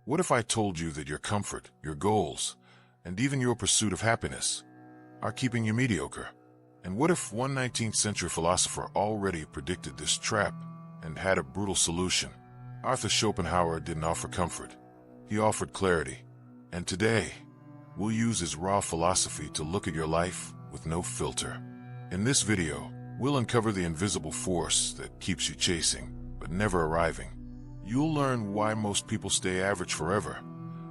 What if I told you that your comfort, your goals, and even your pursuit of happiness are keeping you mediocre? And what if one 19th century philosopher already predicted this trap and had a brutal solution? Arthur Schopenhauer didn't offer comfort. He offered clarity. And today, we'll use his raw philosophy to look at your life with no filter. In this video, we'll uncover the invisible force that keeps you chasing, but never arriving. You'll learn why most people stay average forever,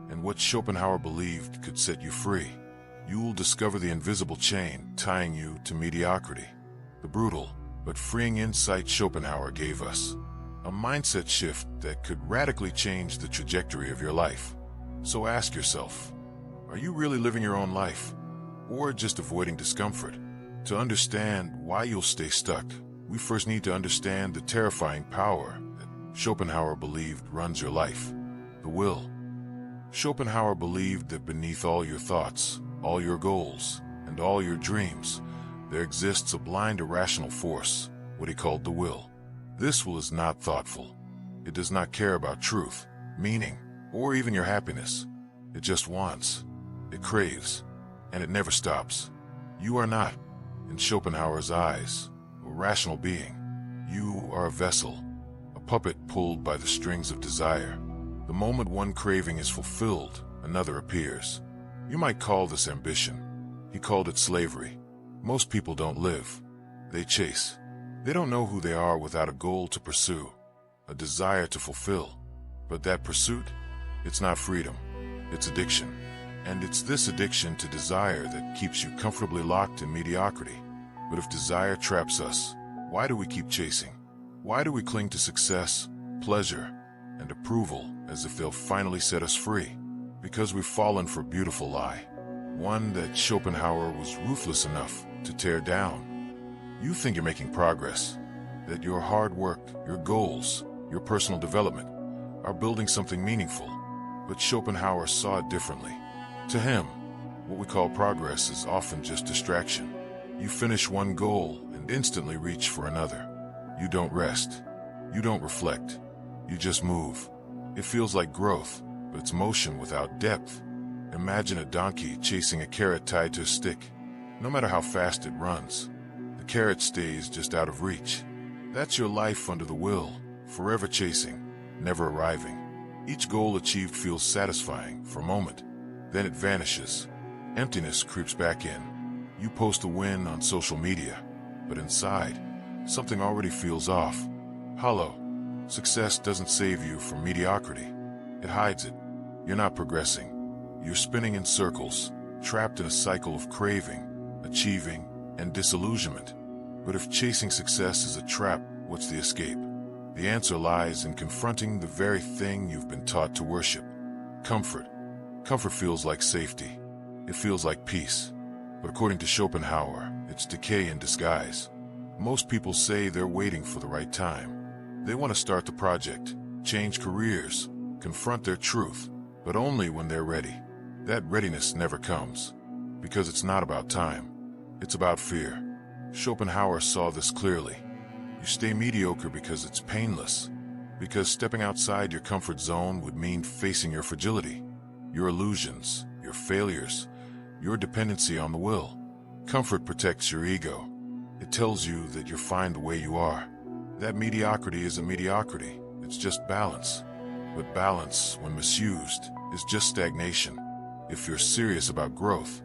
and what Schopenhauer believed could set you free. You'll discover the invisible chain tying you to mediocrity, the brutal but freeing insight Schopenhauer gave us, a mindset shift that could radically change the trajectory of your life. So ask yourself, are you really living your own life, or just avoiding discomfort? To understand why you'll stay stuck, we first need to understand the terrifying power that Schopenhauer believed runs your life, the will. Schopenhauer believed that beneath all your thoughts, all your goals, and all your dreams, there exists a blind irrational force, what he called the will. This will is not thoughtful. It does not care about truth, meaning, or even your happiness. It just wants, it craves, and it never stops. You are not, in Schopenhauer's eyes, a rational being. You are a vessel, a puppet pulled by the strings of desire. The moment one craving is fulfilled, another appears. You might call this ambition. He called it slavery. Most people don't live. They chase. They don't know who they are without a goal to pursue, a desire to fulfill. But that pursuit, it's not freedom. It's addiction. And it's this addiction to desire that keeps you comfortably locked in mediocrity. But if desire traps us, why do we keep chasing? Why do we cling to success, pleasure, and approval as if they'll finally set us free? Because we've fallen for a beautiful lie, one that Schopenhauer was ruthless enough to tear down. You think you're making progress, that your hard work, your goals, your personal development are building something meaningful, but Schopenhauer saw it differently. To him, what we call progress is often just distraction. You finish one goal and instantly reach for another. You don't rest. You don't reflect. You just move. It feels like growth, but it's motion without depth. Imagine a donkey chasing a carrot tied to a stick. No matter how fast it runs, the carrot stays just out of reach. That's your life under the will, forever chasing, never arriving. Each goal achieved feels satisfying for a moment. Then it vanishes. Emptiness creeps back in. You post a win on social media, but inside, something already feels off, hollow. Success doesn't save you from mediocrity. It hides it. You're not progressing. You're spinning in circles, trapped in a cycle of craving, achieving, and disillusionment. But if chasing success is a trap, what's the escape? The answer lies in confronting the very thing you've been taught to worship. Comfort. Comfort feels like safety. It feels like peace. But according to Schopenhauer, it's decay in disguise. Most people say they're waiting for the right time. They want to start the project, change careers, confront their truth, but only when they're ready. That readiness never comes, because it's not about time. It's about fear. Schopenhauer saw this clearly. You stay mediocre because it's painless, because stepping outside your comfort zone would mean facing your fragility, your illusions, your failures, your dependency on the will. Comfort protects your ego. It tells you that you're fine the way you are. That mediocrity isn't mediocrity, it's just balance. But balance, when misused, is just stagnation. If you're serious about growth,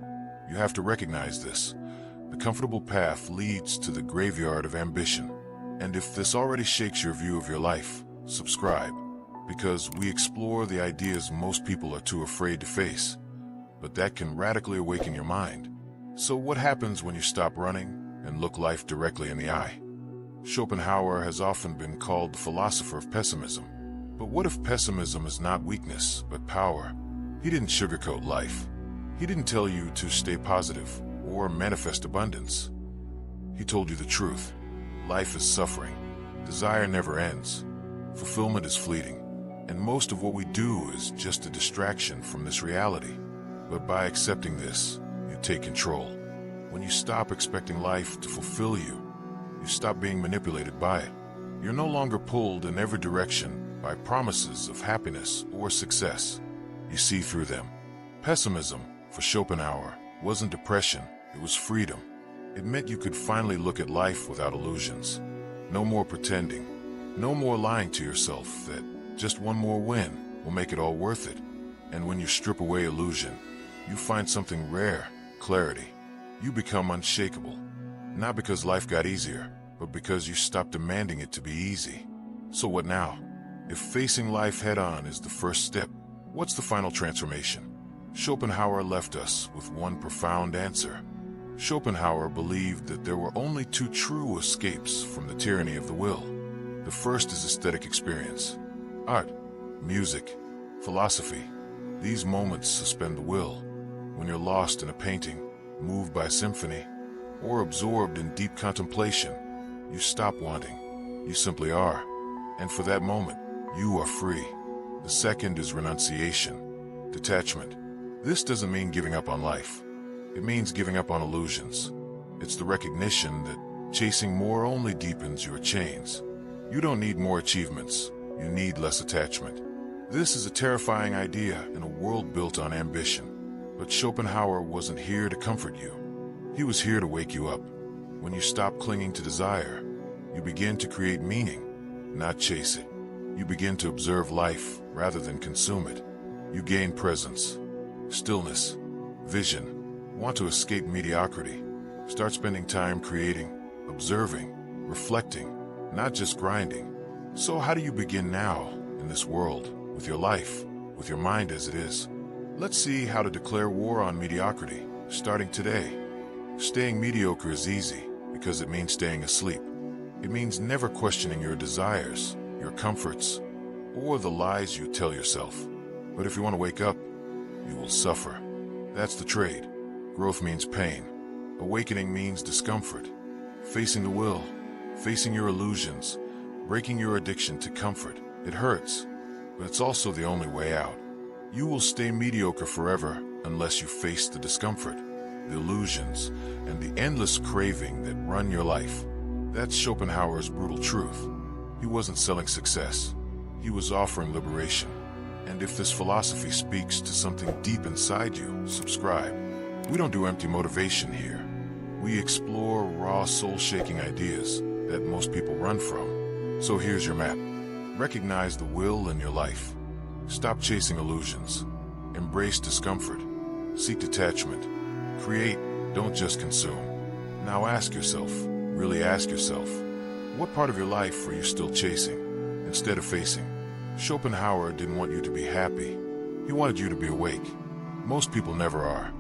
you have to recognize this. The comfortable path leads to the graveyard of ambition. And if this already shakes your view of your life, subscribe, because we explore the ideas most people are too afraid to face. But that can radically awaken your mind. So what happens when you stop running and look life directly in the eye? Schopenhauer has often been called the philosopher of pessimism. But what if pessimism is not weakness, but power? He didn't sugarcoat life. He didn't tell you to stay positive or manifest abundance. He told you the truth. Life is suffering. Desire never ends. Fulfillment is fleeting. And most of what we do is just a distraction from this reality. But by accepting this, you take control. When you stop expecting life to fulfill you, you stop being manipulated by it. You're no longer pulled in every direction by promises of happiness or success. You see through them. Pessimism, for Schopenhauer, wasn't depression, it was freedom. It meant you could finally look at life without illusions. No more pretending. No more lying to yourself that just one more win will make it all worth it. And when you strip away illusion, you find something rare, clarity. You become unshakable. Not because life got easier, but because you stopped demanding it to be easy. So what now? If facing life head-on is the first step, what's the final transformation? Schopenhauer left us with one profound answer. Schopenhauer believed that there were only two true escapes from the tyranny of the will. The first is aesthetic experience. Art, music, philosophy. These moments suspend the will. When you're lost in a painting, moved by a symphony, or absorbed in deep contemplation, you stop wanting. You simply are. And for that moment, you are free. The second is renunciation, detachment. This doesn't mean giving up on life. It means giving up on illusions. It's the recognition that chasing more only deepens your chains. You don't need more achievements. You need less attachment. This is a terrifying idea in a world built on ambition. But Schopenhauer wasn't here to comfort you. He was here to wake you up. When you stop clinging to desire, you begin to create meaning, not chase it. You begin to observe life rather than consume it. You gain presence, stillness, vision. Want to escape mediocrity? Start spending time creating, observing, reflecting, not just grinding. So how do you begin now, in this world, with your life, with your mind as it is? Let's see how to declare war on mediocrity, starting today. Staying mediocre is easy, because it means staying asleep. It means never questioning your desires, your comforts, or the lies you tell yourself. But if you want to wake up, you will suffer. That's the trade. Growth means pain. Awakening means discomfort. Facing the will, facing your illusions, breaking your addiction to comfort. It hurts, but it's also the only way out. You will stay mediocre forever unless you face the discomfort, the illusions, and the endless craving that run your life. That's Schopenhauer's brutal truth. He wasn't selling success. He was offering liberation. And if this philosophy speaks to something deep inside you, subscribe. We don't do empty motivation here. We explore raw, soul-shaking ideas that most people run from. So here's your map. Recognize the will in your life. Stop chasing illusions. Embrace discomfort. Seek detachment. Create, don't just consume. Now ask yourself, really ask yourself, what part of your life are you still chasing instead of facing? Schopenhauer didn't want you to be happy. He wanted you to be awake. Most people never are.